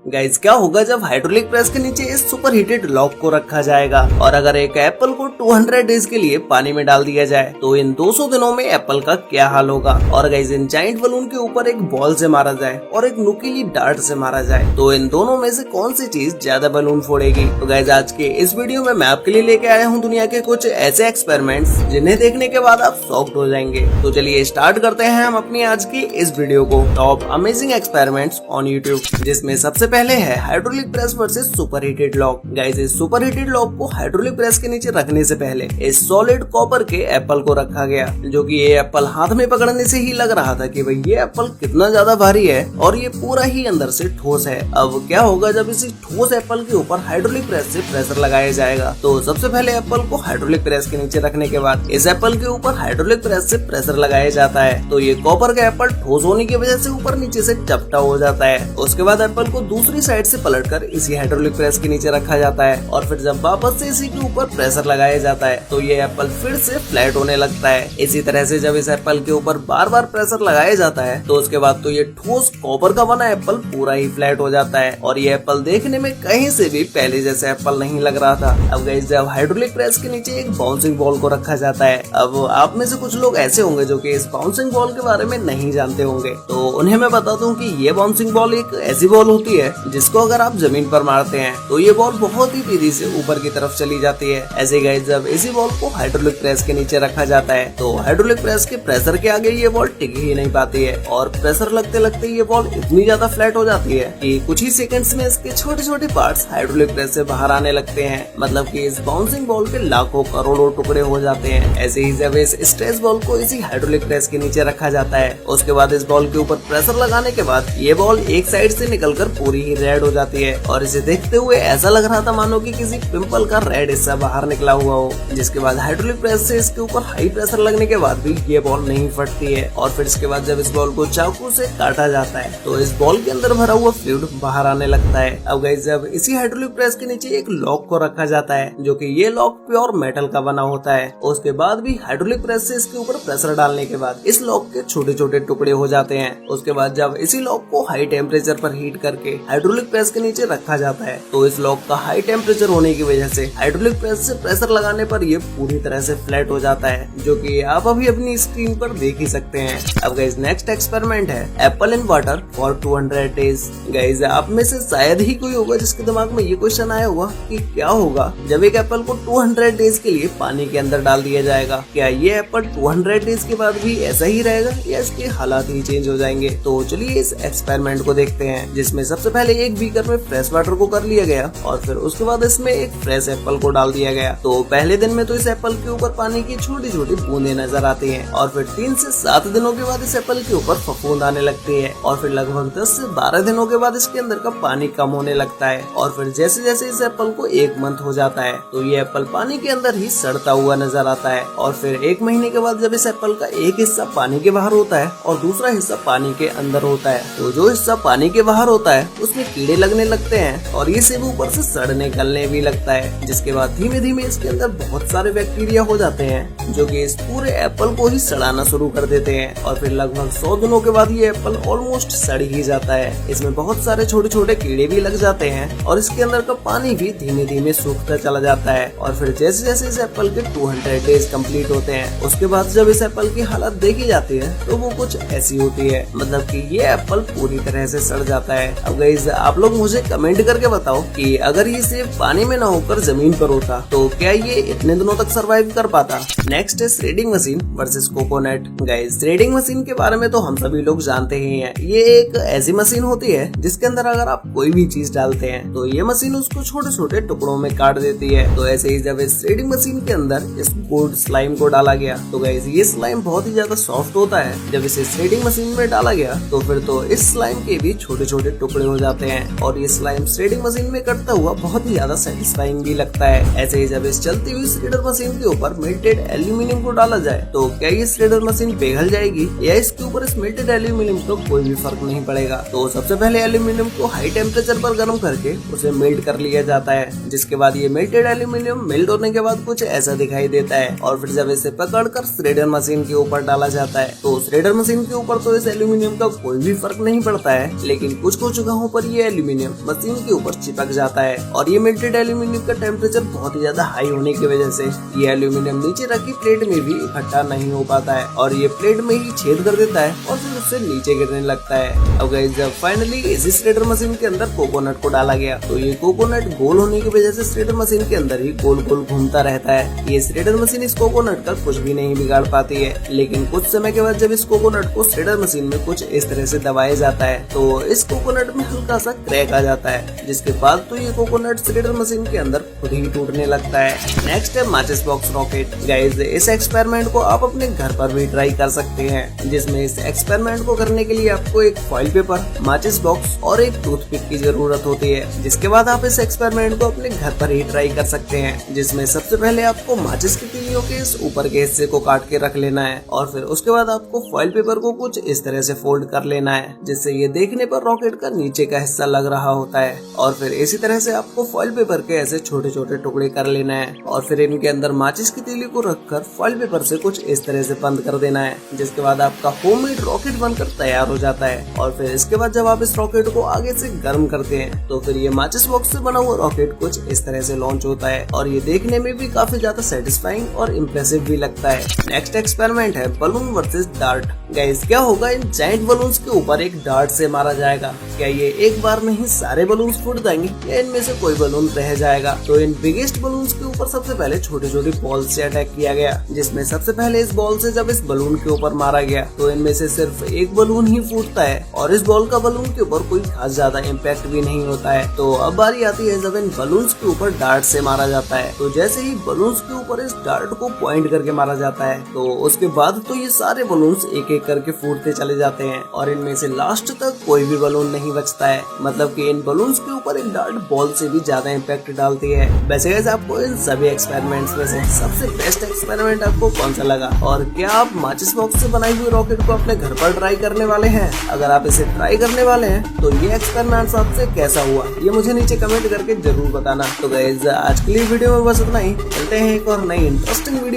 Guys क्या होगा जब हाइड्रोलिक प्रेस के नीचे इस सुपर हीटेड लॉक को रखा जाएगा और अगर एक एप्पल को 200 डेज के लिए पानी में डाल दिया जाए तो इन 200 दिनों में एप्पल का क्या हाल होगा। और गाइस इन जाइंट बलून के ऊपर एक बॉल से मारा जाए और एक नुकीली डार्ट से मारा जाए तो इन दोनों में से कौन सी चीज ज्यादा बलून फोड़ेगी। तो गाइस आज के इस वीडियो में मैं आपके लिए लेके आया हूँ दुनिया के कुछ ऐसे एक्सपेरिमेंट्स जिन्हें देखने के बाद आप शॉक्ड हो जाएंगे। तो चलिए स्टार्ट करते हैं हम अपनी आज की इस वीडियो को, top amazing experiments on YouTube, जिसमें सबसे पहले है hydraulic press versus super heated lock. Guys इस सुपर हीटेड लॉक को हाइड्रोलिक प्रेस के नीचे रखने से पहले इस सॉलिड कॉपर के एप्पल को रखा गया, जो कि ये एप्पल हाथ में पकड़ने से ही लग रहा था कि भाई ये एप्पल कितना ज्यादा भारी है और ये पूरा ही अंदर से ठोस है। अब क्या होगा जब इसी ठोस एप्पल के ऊपर हाइड्रोलिक प्रेस से प्रेशर लगाया जाएगा। तो सबसे पहले एप्पल को हाइड्रोलिक प्रेस के नीचे रखने के बाद इस एप्पल के ऊपर हाइड्रोलिक प्रेस से प्रेशर लगाया जाता है तो ये कॉपर का एप्पल ठोस होने की वजह से ऊपर नीचे से चपटा हो जाता है। उसके बाद एप्पल को दूसरी साइड से पलटकर इसी हाइड्रोलिक प्रेस के नीचे रखा जाता है और फिर जब वापस से इसी के ऊपर प्रेशर लगाया जाता है तो ये एप्पल फिर से फ्लैट होने लगता है। इसी तरह से जब इस एप्पल के ऊपर बार बार प्रेशर लगाया जाता है तो उसके बाद तो ये ठोस कॉपर का बना एप्पल पूरा ही फ्लैट हो जाता है और ये एप्पल देखने में कहीं से भी पहले जैसे एप्पल नहीं लग रहा था। अब गाइस जब हाइड्रोलिक प्रेस के नीचे एक बाउंसिंग बॉल को रखा जाता है, अब आप में से कुछ लोग ऐसे होंगे जो कि इस बाउंसिंग बॉल के बारे में नहीं जानते होंगे, तो उन्हें मैं बता दूं कि ये बाउंसिंग बॉल एक ऐसी बॉल होती है जिसको अगर आप जमीन पर मारते हैं तो ये बॉल बहुत ही तेजी से ऊपर की तरफ चली जाती है। ऐसे गाइस जब इसी बॉल को हाइड्रोलिक प्रेस के नीचे रखा जाता है तो हाइड्रोलिक प्रेस के प्रेशर के आगे ये बॉल टिक ही नहीं पाती है और प्रेशर लगते लगते ये बॉल इतनी ज्यादा फ्लैट हो जाती है कि कुछ ही सेकंड्स में इसके छोटे छोटे पार्ट्स हाइड्रोलिक प्रेस से बाहर आने लगते हैं। मतलब कि इस बाउंसिंग बॉल के लाखों करोड़ों टुकड़े हो जाते हैं। ऐसे ही जब इस स्ट्रेस बॉल को इसी हाइड्रोलिक प्रेस के नीचे रखा जाता है उसके बाद इस बॉल के ऊपर प्रेशर लगाने के बाद ये बॉल एक साइड से निकलकर पूरी ही रेड हो जाती है और इसे देखते हुए ऐसा लग रहा था मानो कि किसी पिंपल का रेड हिस्सा बाहर निकला हुआ हो। जिसके बाद हाइड्रोलिक प्रेस से इसके ऊपर हाई प्रेशर लगने के बाद भी ये बॉल नहीं फटती है और फिर इसके बाद जब इस बॉल को चाकू से काटा जाता है तो इस बॉल के अंदर भरा हुआ फ्लूइड बाहर आने लगता है। अब गाइस जब इसी हाइड्रोलिक प्रेस के नीचे एक लॉक को रखा जाता है जो कि ये लॉक प्योर मेटल का बना होता है, उसके बाद भी हाइड्रोलिक प्रेस से इसके ऊपर प्रेशर डालने के बाद इस लॉक के छोटे छोटे टुकड़े हो जाते हैं। उसके बाद जब इसी लॉक को हाई टेम्परेचर पर हीट करके हाइड्रोलिक प्रेस के नीचे रखा जाता है तो इस लॉक का हाई टेम्परेचर होने की वजह से हाइड्रोलिक प्रेस से प्रेशर लगाने पर ये पूरी तरह से फ्लैट हो जाता है, जो कि आप अभी अपनी स्क्रीन पर देख ही सकते हैं। अब गाइस नेक्स्ट एक्सपेरिमेंट है apple in water for 200 days. Guys आप में से शायद ही कोई होगा जिसके दिमाग में ये क्वेश्चन आया होगा कि क्या होगा जब एक एप्पल को 200 डेज के लिए पानी के अंदर डाल दिया जाएगा। क्या ये एप्पल 200 डेज के बाद भी ऐसा ही रहेगा या इसके हालात ही चेंज हो जाएंगे। तो चलिए इस एक्सपेरिमेंट को देखते हैं, जिसमें सबसे पहले एक बीकर में फ्रेश वाटर को कर लिया गया और फिर उसके बाद इसमें एक फ्रेश एप्पल को डाल दिया गया। तो पहले दिन में तो इस एप्पल के ऊपर पानी की छोटी छोटी बूंदें नजर आती हैं और फिर 3 से 7 दिनों के बाद इस एप्पल के ऊपर फफूंद आने लगती है और फिर लगभग 10 से 12 दिनों के बाद इसके अंदर का पानी कम होने लगता है और फिर जैसे जैसे इस एप्पल को 1 मंथ हो जाता है तो ये एप्पल पानी के अंदर ही सड़ता हुआ नजर आता है और फिर 1 महीने के बाद जब इस एप्पल का एक हिस्सा पानी के बाहर होता है और दूसरा हिस्सा पानी के अंदर होता है तो जो हिस्सा पानी के बाहर होता है उसमें कीड़े लगने लगते हैं और ये सेब ऊपर से सड़ने गलने भी लगता है। जिसके बाद धीमे धीमे इसके अंदर बहुत सारे बैक्टीरिया हो जाते हैं जो कि इस पूरे एप्पल को ही सड़ाना शुरू कर देते हैं और फिर लगभग 100 दिनों के बाद ये एप्पल ऑलमोस्ट सड़ ही जाता है। इसमें बहुत सारे छोटे छोटे कीड़े भी लग जाते हैं और इसके अंदर का पानी भी धीमे धीमे सूखता चला जाता है और फिर जैसे जैसे इस एप्पल के 200 डेज कंप्लीट होते हैं उसके बाद जब इस एप्पल की हालत देखी जाती है तो वो कुछ ऐसी होती है, मतलब कि ये एप्पल पूरी तरह से सड़ जाता है। अब गाइस आप लोग मुझे कमेंट करके बताओ कि अगर ये सेब पानी में न होकर जमीन पर होता तो क्या ये इतने दिनों तक सरवाइव कर पाता। नेक्स्ट है threading machine versus coconut. Guys threading machine के बारे में तो हम सभी लोग जानते ही हैं। ये एक ऐसी मशीन होती है जिसके अंदर अगर आप कोई भी चीज डालते हैं तो ये मशीन उसको छोटे छोटे टुकड़ों में काट देती है। तो ऐसे ही जब इस थ्रेडिंग मशीन के अंदर इस गोल्ड स्लाइम को डाला गया तो गाइस ये स्लाइम बहुत ही ज्यादा सॉफ्ट होता है। जब इसे थ्रेडिंग मशीन में डाला गया तो फिर तो इस स्लाइम के भी छोटे छोटे टुकड़े हो जाते हैं और ये स्लाइम थ्रेडिंग मशीन में कटता हुआ बहुत ही ज्यादा सेटिस्फाइंग भी लगता है। ऐसे ही जब इस चलती हुई श्रेडर मशीन के ऊपर मेल्टेड एल्यूमिनियम को डाला जाए तो क्या ये श्रेडर मशीन पिघल जाएगी या इसके ऊपर इस मेल्टेड एल्यूमिनियम का कोई भी फर्क नहीं पड़ेगा। तो सबसे पहले एल्यूमिनियम को हाई टेम्परेचर पर गर्म करके उसे मेल्ट कर लिया जाता है, जिसके बाद ये मेल्टेड एल्यूमिनियम मेल्ट होने के बाद कुछ ऐसा दिखाई देता है और फिर जब इसे पकड़कर श्रेडर मशीन के ऊपर डाला जाता है तो श्रेडर मशीन के ऊपर तो इस एल्यूमिनियम का कोई भी फर्क नहीं पड़ता है, लेकिन कुछ जगहों ऊपर ये एल्यूमिनियम मशीन के ऊपर चिपक जाता है और ये मेल्टेड एल्यूमिनियम का टेम्परेचर बहुत ही ज्यादा हाई होने की वजह से ये एल्यूमिनियम नीचे रखी प्लेट में भी इकट्ठा नहीं हो पाता है और ये प्लेट में ही छेद कर देता है और फिर उससे नीचे गिरने लगता है। अब गाइस जब फाइनली इसी श्रेडर मशीन के अंदर कोकोनट को डाला गया तो ये कोकोनट गोल होने की वजह से श्रेडर मशीन के अंदर ही गोल गोल घूमता रहता है। ये श्रेडर मशीन इस कोकोनट का कुछ भी नहीं बिगाड़ पाती है, लेकिन कुछ समय के बाद जब इस कोकोनट को श्रेडर मशीन में कुछ इस तरह से दबाया जाता है तो इस कोकोनट में हल्का सा क्रैक आ जाता है, जिसके बाद तो ये कोकोनट श्रेडर मशीन के अंदर खुद ही टूटने लगता है। नेक्स्ट है माचिस बॉक्स रॉकेट। गाइस इस एक्सपेरिमेंट को आप अपने घर पर भी ट्राई कर सकते हैं, जिसमें इस एक्सपेरिमेंट को करने के लिए आपको एक फॉइल पेपर, माचिस बॉक्स और एक टूथपिक की जरूरत होती है। जिसके बाद आप इस एक्सपेरिमेंट को अपने घर पर ही ट्राई कर सकते हैं, जिसमें सबसे पहले आपको माचिस की तीलियों के इस ऊपर के हिस्से को काट के रख लेना है और फिर उसके बाद आपको फॉइल पेपर को कुछ इस तरह से फोल्ड कर लेना है जिससे ये देखने पर रॉकेट का नीचे का हिस्सा लग रहा होता है। और फिर इसी तरह से आपको फॉइल पेपर के ऐसे छोटे छोटे टुकड़े कर लेना है और फिर इनके अंदर माचिस की तीली को रखकर फॉइल पेपर से कुछ इस तरह से बंद कर देना है, जिसके बाद आपका होममेड रॉकेट बनकर तैयार हो जाता है। और फिर इसके बाद जब आप इस रॉकेट को आगे से गर्म करते हैं तो फिर ये माचिस बॉक्स से बना हुआ रॉकेट कुछ इस तरह से लॉन्च होता है और ये देखने में भी काफी ज्यादा सेटिस्फाइंग और इम्प्रेसिव भी लगता है। नेक्स्ट एक्सपेरिमेंट है बलून वर्सेस डार्ट। गाइस क्या होगा इन जायंट बलून्स के ऊपर एक डार्ट से मारा जाएगा, क्या ये एक बार में ही सारे बलून्स फूट जाएंगे या इनमें से कोई बलून रह जाएगा। तो इन बिगेस्ट बलून्स के ऊपर सबसे पहले छोटे छोटे बॉल से अटैक किया गया, जिसमें सबसे पहले इस बॉल से जब इस बलून के ऊपर मारा गया तो इनमें से सिर्फ एक बलून ही फूटता है और इस बॉल का बलून के ऊपर कोई खास ज्यादा इम्पैक्ट भी नहीं होता है। तो अब बारी आती है जब इन बलून्स के ऊपर डार्ट से मारा जाता है, तो जैसे ही बलून्स के ऊपर इस डार्ट को पॉइंट करके मारा जाता है तो उसके बाद तो ये सारे बलून्स एक एक करके फूटते चले जाते हैं और इनमें से लास्ट तक कोई भी बलून नहीं बचता है। मतलब कि इन बलून्स के ऊपर एक डार्ट बॉल से भी ज्यादा इम्पैक्ट डालती है। वैसे गाइस आपको इन सभी एक्सपेरिमेंट्स में से सबसे बेस्ट एक्सपेरिमेंट आपको कौन सा लगा और क्या आप माचिस बॉक्स से बनाई हुई रॉकेट को अपने घर पर ट्राई करने वाले हैं? अगर आप इसे ट्राई करने वाले हैं तो ये एक्सपेरिमेंट आपसे कैसा हुआ ये मुझे नीचे कमेंट करके जरूर बताना। तो गाइस आज के लिए वीडियो में बस इतना ही, मिलते हैं एक और नई इंटरेस्टिंग वीडियो